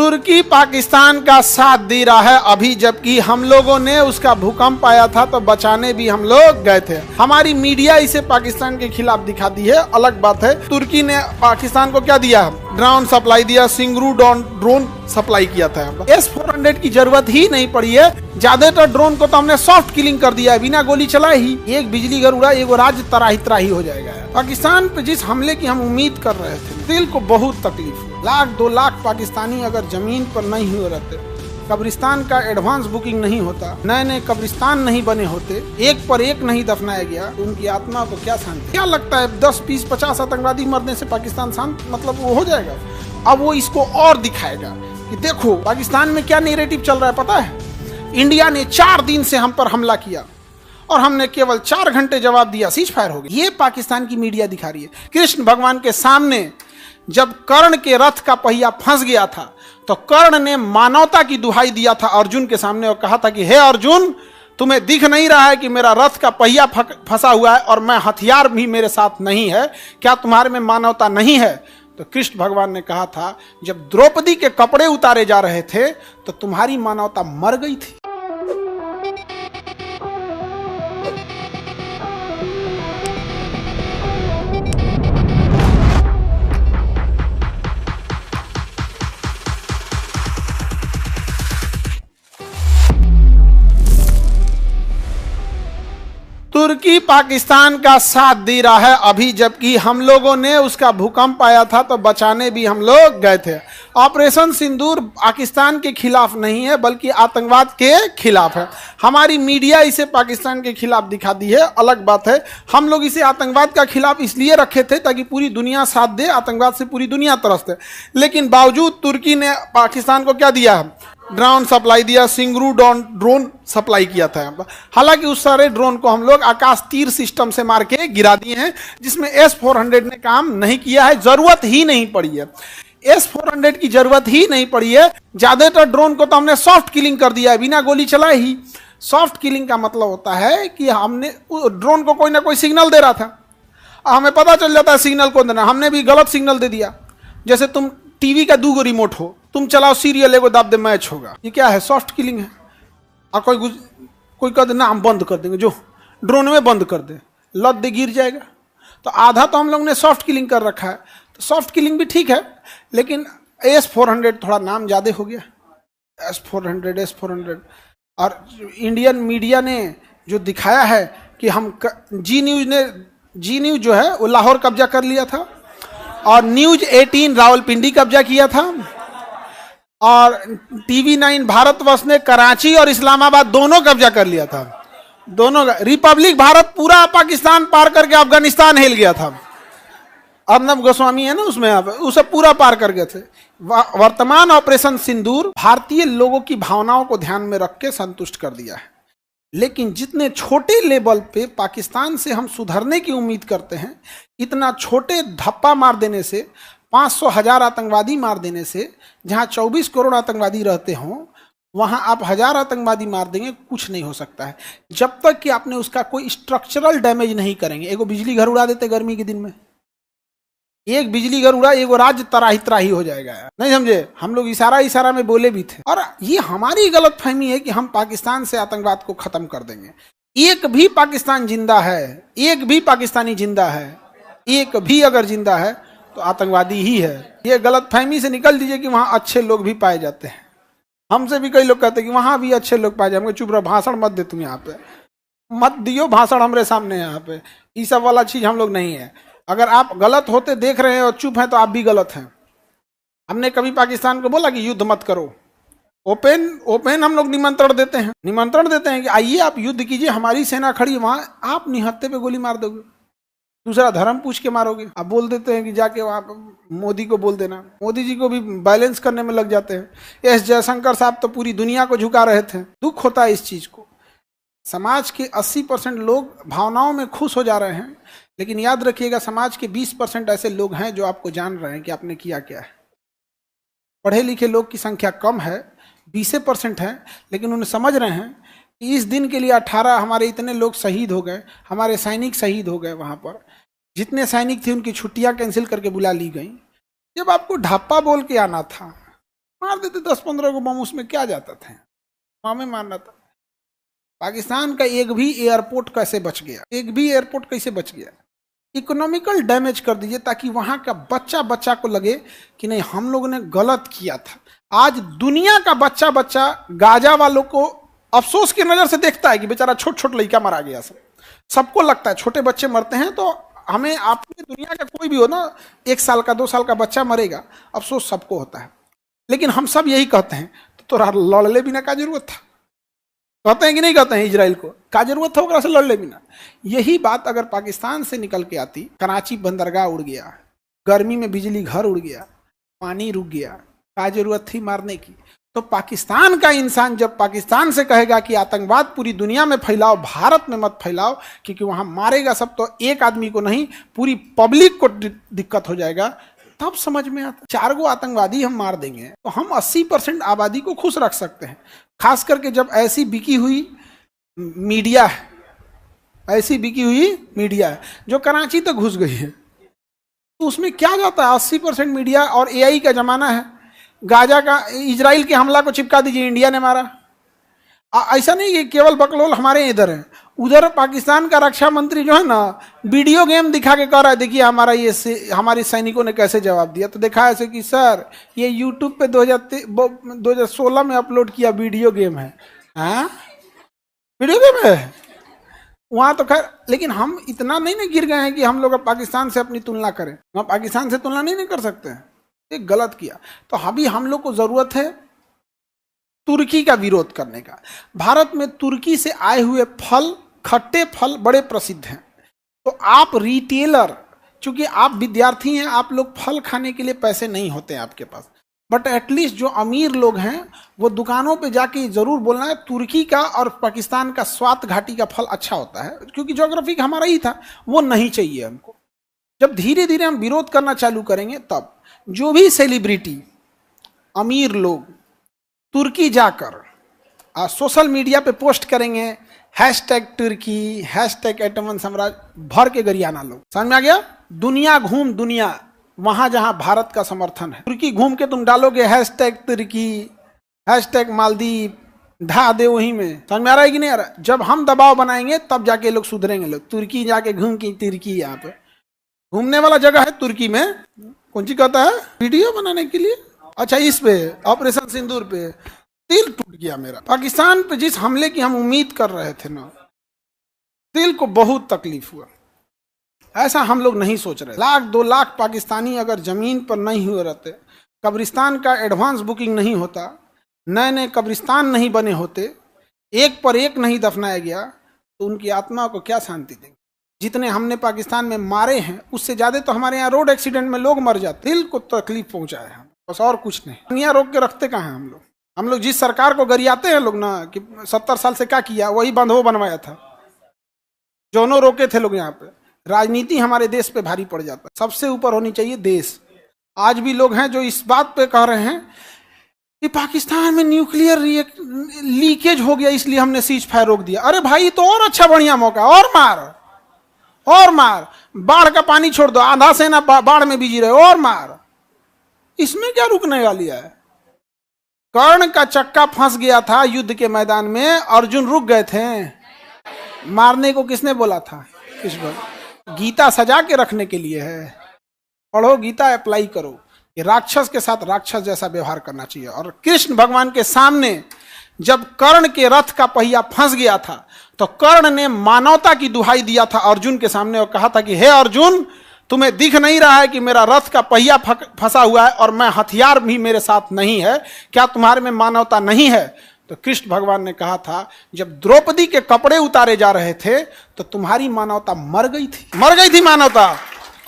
तुर्की पाकिस्तान का साथ दे रहा है अभी, जबकि हम लोगों ने उसका भूकंप आया था तो बचाने भी हम लोग गए थे। हमारी मीडिया इसे पाकिस्तान के खिलाफ दिखा दी है, अलग बात है। तुर्की ने पाकिस्तान को क्या दिया? ड्रोन सप्लाई दिया, सिंगरू ड्रोन सप्लाई किया था। S-400 की जरूरत ही नहीं पड़ी है। ज्यादातर ड्रोन को तो हमने सॉफ्ट किलिंग कर दिया है, बिना गोली चलाए ही। एक बिजली घर उड़ा, एक राज्य तराही तराही हो जाएगा। पाकिस्तान पे जिस हमले की हम उम्मीद कर रहे थे, दिल को बहुत तकलीफ हुई। 1-2 लाख पाकिस्तानी अगर जमीन पर नहीं हो रहते, कब्रिस्तान का एडवांस बुकिंग नहीं होता, नए नए कब्रिस्तान नहीं बने होते, एक पर एक नहीं दफनाया गया, तो उनकी आत्मा को क्या शांति? क्या लगता है 10, 20, 50 आतंकवादी मरने से पाकिस्तान शांत मतलब वो हो जाएगा? अब वो इसको और दिखाएगा कि देखो पाकिस्तान में क्या नैरेटिव चल रहा है। पता है, इंडिया ने 4 दिन से हम पर हमला किया और हमने केवल 4 घंटे जवाब दिया, सीज फायर हो गया। ये पाकिस्तान की मीडिया दिखा रही है। कृष्ण भगवान के सामने जब कर्ण के रथ का पहिया फंस गया था तो कर्ण ने मानवता की दुहाई दिया था अर्जुन के सामने और कहा था कि हे अर्जुन, तुम्हें दिख नहीं रहा है कि मेरा रथ का पहिया फंसा हुआ है और मैं हथियार भी मेरे साथ नहीं है, क्या तुम्हारे में मानवता नहीं है? तो कृष्ण भगवान ने कहा था, जब द्रौपदी के कपड़े उतारे जा रहे थे तो तुम्हारी मानवता मर गई थी। तुर्की पाकिस्तान का साथ दे रहा है अभी, जबकि हम लोगों ने उसका भूकंप आया था तो बचाने भी हम लोग गए थे। ऑपरेशन सिंदूर पाकिस्तान के खिलाफ नहीं है, बल्कि आतंकवाद के खिलाफ है। हमारी मीडिया इसे पाकिस्तान के खिलाफ दिखा दी है, अलग बात है। हम लोग इसे आतंकवाद का खिलाफ इसलिए रखे थे ताकि पूरी दुनिया साथ दे, आतंकवाद से पूरी दुनिया त्रस्त है। लेकिन बावजूद तुर्की ने पाकिस्तान को क्या दिया? ड्रोन सप्लाई दिया, सिंगरू ड्रोन सप्लाई किया था। हालांकि उस सारे ड्रोन को हम लोग आकाश तीर सिस्टम से मार के गिरा दिए हैं, जिसमें S-400 ने काम नहीं किया है, जरूरत ही नहीं पड़ी है। S-400 की जरूरत ही नहीं पड़ी है। ज्यादातर ड्रोन को तो हमने सॉफ्ट किलिंग कर दिया है, बिना गोली चलाए ही। सॉफ्ट किलिंग का मतलब होता है कि हमने ड्रोन को कोई ना कोई सिग्नल दे रहा था, हमें पता चल जाता है सिग्नल को देना, हमने भी गलत सिग्नल दे दिया। जैसे तुम टीवी का 2 रिमोट हो, तुम चलाओ सीरियल, एगो दाब दे मैच होगा, ये क्या है? सॉफ्ट किलिंग है। और कोई कह दे ना हम बंद कर देंगे, जो ड्रोन में बंद कर दे, लद दे गिर जाएगा। तो आधा तो हम लोग ने सॉफ्ट किलिंग कर रखा है। तो सॉफ्ट किलिंग भी ठीक है, लेकिन S-400 थोड़ा नाम ज़्यादा हो गया। S-400 और इंडियन मीडिया ने जो दिखाया है कि हम जी न्यूज़ जो है वो लाहौर कब्जा कर लिया था, और न्यूज 18 रावलपिंडी कब्जा किया था, और TV9 भारतवर्ष ने कराची और इस्लामाबाद दोनों कब्जा कर लिया था। दोनों रिपब्लिक भारत पूरा पाकिस्तान पार करके अफगानिस्तान हिल गया था। अर्नब गोस्वामी है ना उसमें, उसे पूरा पार कर गए थे। वर्तमान ऑपरेशन सिंदूर भारतीय लोगों की भावनाओं को ध्यान में रख के संतुष्ट कर दिया है। लेकिन जितने छोटे लेवल पे पाकिस्तान से हम सुधरने की उम्मीद करते हैं, इतना छोटे धप्पा मार देने से, 500,000 आतंकवादी मार देने से, जहां 24 करोड़ आतंकवादी रहते हों वहां आप 1000 आतंकवादी मार देंगे, कुछ नहीं हो सकता है जब तक कि आपने उसका कोई स्ट्रक्चरल डैमेज नहीं करेंगे। एगो बिजली घर उड़ा देते गर्मी के दिन में, एक बिजली घर उड़ा, एगो राज्य तराही तराही हो जाएगा। नहीं समझे? हम लोग इशारा में बोले भी थे। और ये हमारी गलतफहमी है कि हम पाकिस्तान से आतंकवाद को खत्म कर देंगे। एक भी पाकिस्तान जिंदा है, एक भी पाकिस्तानी जिंदा है, एक भी अगर जिंदा है तो आतंकवादी ही है। ये गलतफहमी से निकल दीजिए कि वहां अच्छे लोग भी पाए जाते हैं। हमसे भी कई लोग कहते हैं कि वहां भी अच्छे लोग पाए जाएंगे। चुप रहो, भाषण मत दे, तुम यहाँ पे मत दियो भाषण हमरे सामने। यहाँ पे ये सब वाला चीज हम लोग नहीं है। अगर आप गलत होते देख रहे हैं और चुप हैं तो आप भी गलत हैं। हमने कभी पाकिस्तान को बोला कि युद्ध मत करो? ओपन हम लोग निमंत्रण देते हैं कि आइए आप युद्ध कीजिए, हमारी सेना खड़ी है वहां, आप निहत्थे पे गोली मार दोगे, दूसरा धर्म पूछ के मारोगे। आप बोल देते हैं कि जाके वहां मोदी को बोल देना, मोदी जी को भी बैलेंस करने में लग जाते हैं। S जयशंकर साहब तो पूरी दुनिया को झुका रहे थे। दुख होता है इस चीज को। समाज के 80% लोग भावनाओं में खुश हो जा रहे हैं, लेकिन याद रखिएगा समाज के 20% ऐसे लोग हैं जो आपको जान रहे हैं कि आपने किया क्या है। पढ़े लिखे लोग की संख्या कम है, 20% है, लेकिन उन्हें समझ रहे हैं कि इस दिन के लिए 18 हमारे इतने लोग शहीद हो गए, हमारे सैनिक शहीद हो गए। वहां पर जितने सैनिक थे उनकी छुट्टियां कैंसिल करके बुला ली गई। जब आपको ढापा बोल के आना था, मार देते 10-15 को बम, उसमें क्या जाता था, हमें मारना था। पाकिस्तान का एक भी एयरपोर्ट कैसे बच गया, एक भी एयरपोर्ट कैसे बच गया? इकोनॉमिकल डैमेज कर दीजिए ताकि वहां का बच्चा बच्चा को लगे कि नहीं हम लोगों ने गलत किया था। आज दुनिया का बच्चा बच्चा गाजा वालों को अफसोस की नजर से देखता है कि बेचारा छोट छोट लड़का मारा गया। सबको लगता है छोटे बच्चे मरते हैं तो हमें, आपने दुनिया का कोई भी हो ना, 1 साल का 2 साल का बच्चा मरेगा, अफसोस सबको होता है। लेकिन हम सब यही कहते हैं तो लड़ले बिना का जरूरत था, कहते हैं कि नहीं कहते हैं, इजराइल को का जरूरत था ओकरा से लड़ले बिना। यही बात अगर पाकिस्तान से निकल के आती, कराची बंदरगाह उड़ गया, गर्मी में बिजली घर उड़ गया, पानी रुक गया, का जरूरत थी मारने की? तो पाकिस्तान का इंसान जब पाकिस्तान से कहेगा कि आतंकवाद पूरी दुनिया में फैलाओ, भारत में मत फैलाओ, क्योंकि वहां मारेगा सब, तो एक आदमी को नहीं पूरी पब्लिक को दिक्कत हो जाएगा, तब समझ में आता। 4 गो आतंकवादी हम मार देंगे तो हम 80% आबादी को खुश रख सकते हैं। खास करके जब ऐसी बिकी हुई मीडिया है, ऐसी बिकी हुई मीडिया है जो कराची तक घुस गई है, तो उसमें क्या जाता है? 80% मीडिया, और AI का जमाना है। गाजा का इजराइल के हमला को चिपका दीजिए इंडिया ने मारा। ऐसा नहीं कि केवल बकलोल हमारे इधर है, उधर पाकिस्तान का रक्षा मंत्री जो है ना, वीडियो गेम दिखा के कह रहा है देखिए हमारा ये हमारे सैनिकों ने कैसे जवाब दिया। तो देखा ऐसे कि सर ये यूट्यूब पे 2016 में अपलोड किया वीडियो गेम है। हाँ वीडियो गेम है वहाँ तो खैर, लेकिन हम इतना नहीं ना गिर गए हैं कि हम लोग अब पाकिस्तान से अपनी तुलना करें। हम पाकिस्तान से तुलना नहीं कर सकते हैं, ये गलत किया। तो अभी हम लोग को जरूरत है तुर्की का विरोध करने का। भारत में तुर्की से आए हुए फल, खट्टे फल बड़े प्रसिद्ध हैं। तो आप रिटेलर, चूंकि आप विद्यार्थी हैं, आप लोग फल खाने के लिए पैसे नहीं होते हैं आपके पास, बट एटलीस्ट जो अमीर लोग हैं वो दुकानों पे जाके जरूर बोलना है तुर्की का और पाकिस्तान का स्वात घाटी का फल अच्छा होता है, क्योंकि ज्योग्राफी हमारा ही था, वो नहीं चाहिए हमको। जब धीरे धीरे हम विरोध करना चालू करेंगे, तब जो भी सेलिब्रिटी अमीर लोग तुर्की जाकर सोशल मीडिया पे पोस्ट करेंगे #तुर्की, #एटमन साम्राज्य, भर के गरियाना लोग। समझ में आ गया? दुनिया घूम, दुनिया वहां जहां भारत का समर्थन है, तुर्की घूम के तुम डालोगे #तुर्की, #मालदीव, ढा दे वहीं में। समझ में आ रहा है कि नहीं आ रहा? जब हम दबाव बनाएंगे तब जाके लोग सुधरेंगे। लोग तुर्की जाके घूम के, तुर्की यहाँ पे घूमने वाला जगह है तुर्की में, कौन सी कहता है वीडियो बनाने के लिए। अच्छा, इस पे ऑपरेशन सिंदूर पे दिल टूट गया मेरा। पाकिस्तान पे जिस हमले की हम उम्मीद कर रहे थे ना, दिल को बहुत तकलीफ हुआ। ऐसा हम लोग नहीं सोच रहे। 1-2 लाख पाकिस्तानी अगर जमीन पर नहीं हुए रहते, कब्रिस्तान का एडवांस बुकिंग नहीं होता, नए नए कब्रिस्तान नहीं बने होते, एक पर एक नहीं दफनाया गया, तो उनकी आत्मा को क्या शांति देंगे? जितने हमने पाकिस्तान में मारे हैं उससे ज्यादा तो हमारे यहाँ रोड एक्सीडेंट में लोग मर जाते। दिल को तकलीफ पहुंचाए हम, बस और कुछ नहीं। दुनिया रोक के रखते कहाँ हैं हम लोग जिस सरकार को गरियाते हैं लोग ना कि 70 साल से क्या किया, वही बंधो बनवाया था, जोनो रोके थे लोग। यहाँ पे राजनीति हमारे देश पे भारी पड़ जाता है। सबसे ऊपर होनी चाहिए देश। आज भी लोग हैं जो इस बात पे कह रहे हैं कि पाकिस्तान में न्यूक्लियर लीकेज हो गया इसलिए हमने सीज फायर रोक दिया। अरे भाई, तो और अच्छा बढ़िया मौका, और मार, बाढ़ का पानी छोड़ दो, आधा सेना बाढ़ में बिजी रहे, और मार, इसमें क्या रुकने वाली है? कर्ण का चक्का फंस गया था युद्ध के मैदान में, अर्जुन रुक गए थे। मारने को किसने बोला था? कृष्ण। गीता सजा के रखने के लिए है। पढ़ो गीता, अप्लाई करो कि राक्षस के साथ राक्षस जैसा व्यवहार करना चाहिए। और कृष्ण भगवान के सामने जब कर्ण के रथ का पहिया फंस गया था, तो कर्ण ने मानवता की दुहाई दिया था अर्जुन के सामने और कहा था कि हे अर्जुन, तुम्हें दिख नहीं रहा है कि मेरा रथ का पहिया फंसा हुआ है और मैं हथियार भी मेरे साथ नहीं है, क्या तुम्हारे में मानवता नहीं है? तो कृष्ण भगवान ने कहा था, जब द्रौपदी के कपड़े उतारे जा रहे थे तो तुम्हारी मानवता मर गई थी मानवता।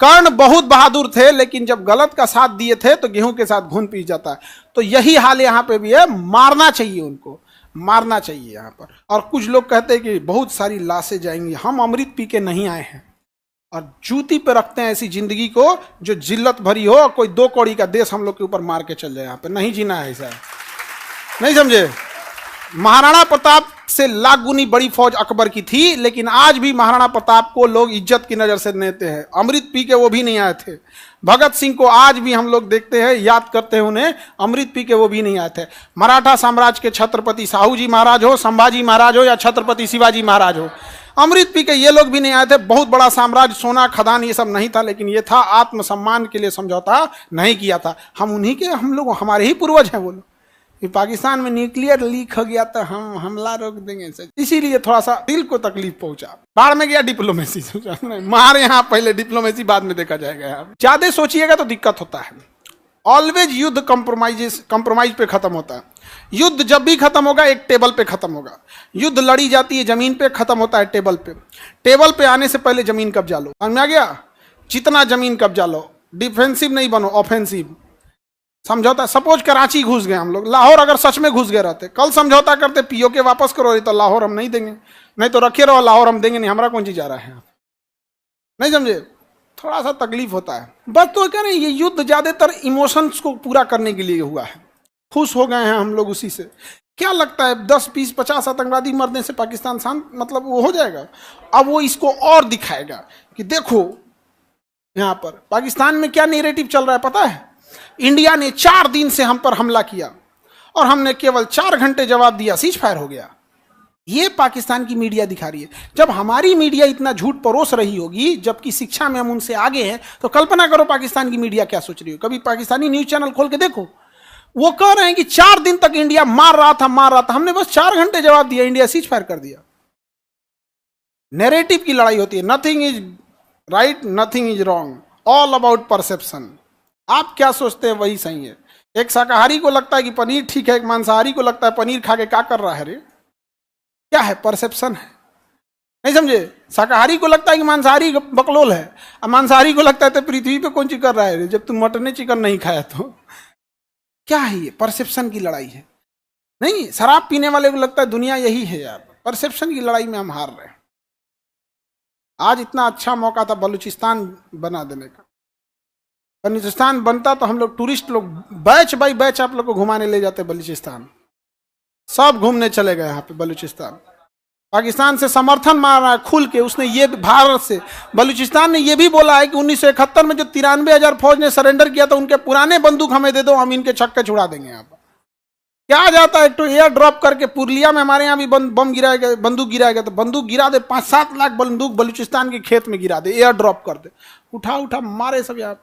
कर्ण बहुत बहादुर थे, लेकिन जब गलत का साथ दिए थे तो गेहूं के साथ घुन पीस जाता है। तो यही हाल यहाँ पे भी है, मारना चाहिए उनको, मारना चाहिए यहाँ पर। और कुछ लोग कहते हैं कि बहुत सारी लाशें जाएंगी। हम अमृत पी के नहीं आए हैं और जूती पे रखते हैं ऐसी जिंदगी को जो जिल्लत भरी हो, कोई 2 कौड़ी का देश हम लोग के ऊपर मार के चल जाए। यहाँ पे नहीं जीना है ऐसा, नहीं समझे? महाराणा प्रताप से लाख गुनी बड़ी फौज अकबर की थी, लेकिन आज भी महाराणा प्रताप को लोग इज्जत की नजर से लेते हैं। अमृत पी के वो भी नहीं आए थे। भगत सिंह को आज भी हम लोग देखते हैं, याद करते हैं उन्हें, अमृत पी के वो भी नहीं आए थे। मराठा साम्राज्य के छत्रपति साहू जी महाराज हो, संभाजी महाराज हो या छत्रपति शिवाजी महाराज हो, अमृत पी के ये लोग भी नहीं आए थे। बहुत बड़ा साम्राज्य, सोना खदान ये सब नहीं था, लेकिन ये था आत्मसम्मान के लिए समझौता नहीं किया था। हम उन्हीं के, हम लोग हमारे ही पूर्वज हैं वो लोग। कि पाकिस्तान में न्यूक्लियर लीक हो गया तो हम हमला रोक देंगे, इसीलिए थोड़ा सा दिल को तकलीफ पहुंचा। बाढ़ में गया डिप्लोमेसी, मार यहाँ पहले डिप्लोमेसी बाद में देखा जाएगा। ज्यादा सोचिएगा तो दिक्कत होता है। ऑलवेज युद्ध कंप्रोमाइज पे खत्म होता है। युद्ध जब भी खत्म होगा एक टेबल पे खत्म होगा। युद्ध लड़ी जाती है जमीन पे, खत्म होता है टेबल पे। टेबल पे आने से पहले जमीन कब्जा लो, समझ में आ गया? जितना जमीन कब्जा लो, डिफेंसिव नहीं बनो, ऑफेंसिव। समझौता, सपोज कराची घुस गए हम लोग, लाहौर अगर सच में घुस गए रहते, कल समझौता करते पीओके वापस करो, तो लाहौर हम नहीं देंगे, नहीं तो रखे रहो, लाहौर हम देंगे नहीं, हमारा कौन चीज जा रहा है, नहीं समझे? थोड़ा सा तकलीफ होता है बस। तो कह रहे हैं ये युद्ध ज्यादातर इमोशंस को पूरा करने के लिए हुआ है। खुश हो गए हैं हम लोग उसी से। क्या लगता है 10, 20, 50 आतंकवादी मरने से पाकिस्तान शांत, मतलब वो हो जाएगा? अब वो इसको और दिखाएगा कि देखो यहां पर पाकिस्तान में क्या नैरेटिव चल रहा है पता है? इंडिया ने 4 दिन से हम पर हमला किया और हमने केवल 4 घंटे जवाब दिया, सीज फायर हो गया। ये पाकिस्तान की मीडिया दिखा रही है। जब हमारी मीडिया इतना झूठ परोस रही होगी, जबकि शिक्षा में हम उनसे आगे हैं, तो कल्पना करो पाकिस्तान की मीडिया क्या सोच रही हो। कभी पाकिस्तानी न्यूज चैनल खोल के देखो, वो कह रहे हैं कि 4 दिन तक इंडिया मार रहा था, हमने बस 4 घंटे जवाब दिया, इंडिया सीज फायर कर दिया। नैरेटिव की लड़ाई होती है। Nothing is right, nothing is wrong, all about perception. आप क्या सोचते हैं वही सही है। एक शाकाहारी को लगता है कि पनीर ठीक है, एक मांसाहारी को लगता है पनीर खा के क्या कर रहा है रे। क्या है? परसेप्शन है, नहीं समझे? शाकाहारी को लगता है कि मांसाहारी बकलोल है, और मांसाहारी को लगता है तो पृथ्वी पे कौन चीज कर रहा है रे, जब तुम मटन चिकन नहीं खाया तो। क्या है ये? परसेप्शन की लड़ाई है। नहीं, शराब पीने वाले को लगता है दुनिया यही है यार। परसेप्शन की लड़ाई में हम हार रहे हैं। आज इतना अच्छा मौका था बलूचिस्तान बना देने का। बलूचिस्तान बनता तो हम लोग टूरिस्ट लोग बैच बाई बैच आप लोग को घुमाने ले जाते बलूचिस्तान। सब घूमने चले गए यहाँ पे बलूचिस्तान। पाकिस्तान से समर्थन मार रहा है खुल के। उसने ये भारत से, बलूचिस्तान ने ये भी बोला है कि 1971 में जो 93,000 फौज ने सरेंडर किया था, उनके पुराने बंदूक हमें दे दो, हम इनके छक्के छुड़ा देंगे। यहाँ पर क्या जाता है, एक तो एयर ड्रॉप करके पुरलिया में हमारे यहाँ भी बम गिराया गया, बंदूक गिराया गया, तो बंदूक गिरा दे, 5-7 लाख बंदूक बलूचिस्तान के खेत में गिरा दे, एयर ड्रॉप कर दे, उठा मारे सब यहाँ।